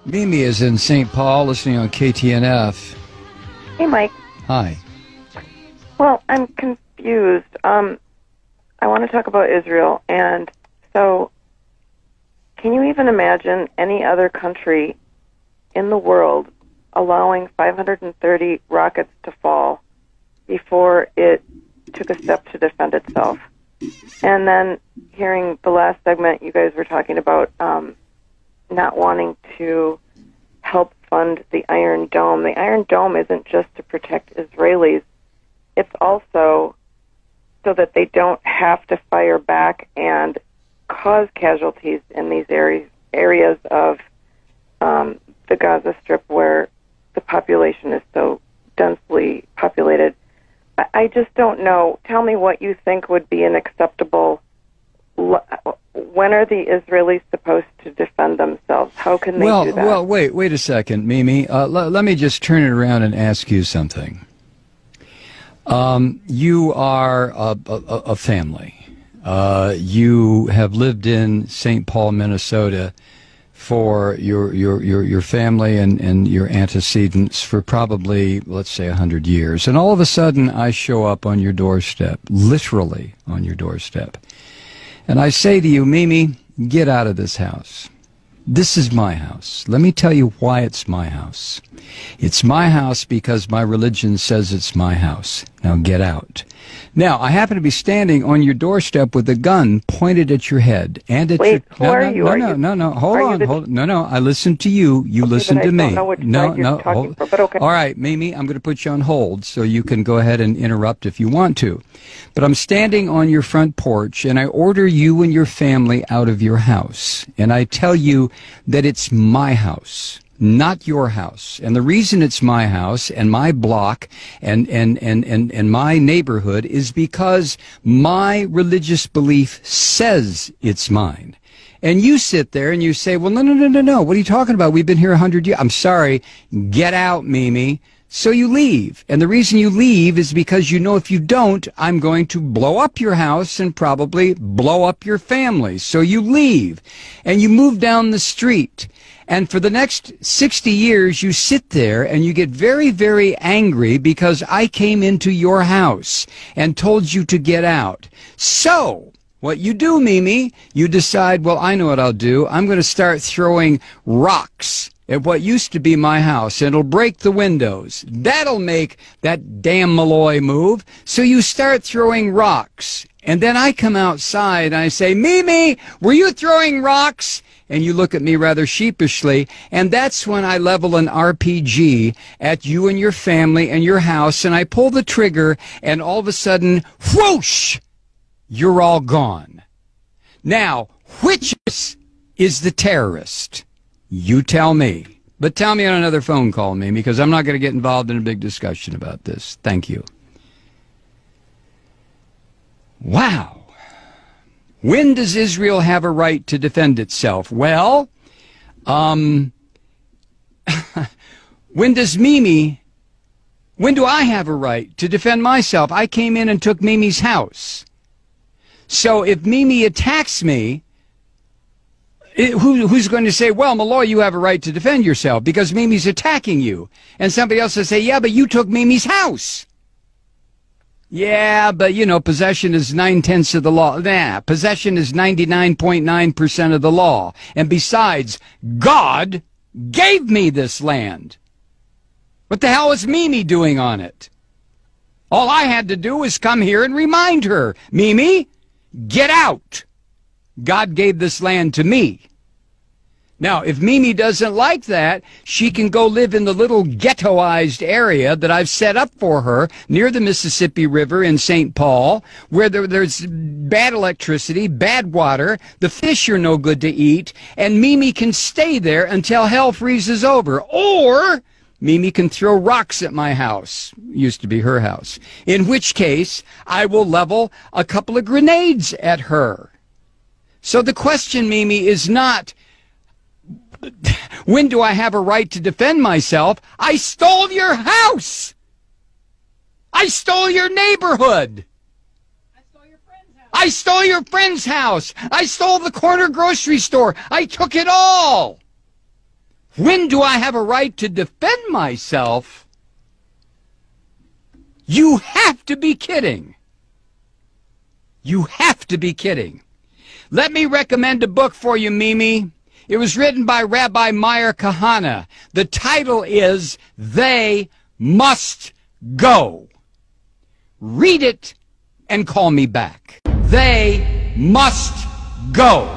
Mimi is in St. Paul listening on KTNF. Hey, Mike. Hi. Well, I'm confused. I want to talk about Israel. And so, can you even imagine any other country in the world allowing 530 rockets to fall before it took a step to defend itself? And then hearing the last segment, you guys were talking about not wanting to help fund the Iron Dome. The Iron Dome isn't just to protect Israelis. It's also so that they don't have to fire back and cause casualties in these areas of the Gaza Strip where the population is so densely populated. I just don't know. Tell me what you think would be an acceptable... When are the Israelis supposed to defend themselves? How can they do that? Well, wait a second, Mimi. Let me just turn it around and ask you something. You are a family. You have lived in St. Paul, Minnesota for your family and your antecedents for probably, let's say, 100 years. And all of a sudden, I show up on your doorstep, literally on your doorstep. And I say to you, Mimi, get out of this house. This is my house. Let me tell you why it's my house. It's my house because my religion says it's my house. Now get out. Now, I happen to be standing on your doorstep with a gun pointed at your head and at Wait, your... who are you? No. Hold on. No. I listen to you. You listen to me. I don't know which side you're talking for, but okay. All right, Mimi, I'm going to put you on hold so you can go ahead and interrupt if you want to. But I'm standing on your front porch, and I order you and your family out of your house. And I tell you that it's my house, not your house. And the reason it's my house and my block and my neighborhood is because my religious belief says it's mine. And you sit there and you say, well, no. What are you talking about? We've been here 100 years. I'm sorry. Get out, Mimi. So you leave. And the reason you leave is because you know if you don't, I'm going to blow up your house and probably blow up your family. So you leave and you move down the street. And for the next 60 years, you sit there and you get very, very angry because I came into your house and told you to get out. So what you do, Mimi, you decide, well, I know what I'll do. I'm going to start throwing rocks at what used to be my house, and it'll break the windows. That'll make that damn Malloy move. So you start throwing rocks. And then I come outside and I say, Mimi, were you throwing rocks? And you look at me rather sheepishly, and that's when I level an RPG at you and your family and your house, and I pull the trigger, and all of a sudden, whoosh, you're all gone. Now, which is the terrorist? You tell me. But tell me on another phone call, Mimi, because I'm not going to get involved in a big discussion about this. Thank you. Wow. When does Israel have a right to defend itself? Well, when do I have a right to defend myself? I came in and took Mimi's house. So if Mimi attacks me, who's going to say, well, Malloy, you have a right to defend yourself because Mimi's attacking you? And somebody else will say, yeah, but you took Mimi's house. Yeah, but, you know, possession is 9/10 of the law. Nah, possession is 99.9% of the law. And besides, God gave me this land. What the hell is Mimi doing on it? All I had to do was come here and remind her, Mimi, get out. God gave this land to me. Now, if Mimi doesn't like that, she can go live in the little ghettoized area that I've set up for her near the Mississippi River in St. Paul, where there's bad electricity, bad water, the fish are no good to eat, and Mimi can stay there until hell freezes over. Or Mimi can throw rocks at my house. Used to be her house. In which case, I will level a couple of grenades at her. So the question, Mimi, is not, when do I have a right to defend myself? I stole your house. I stole your neighborhood. I stole your friend's house. I stole your friend's house. I stole the corner grocery store. I took it all. When do I have a right to defend myself? You have to be kidding. You have to be kidding. Let me recommend a book for you, Mimi. It was written by Rabbi Meir Kahana. The title is They Must Go. Read it and call me back. They must go.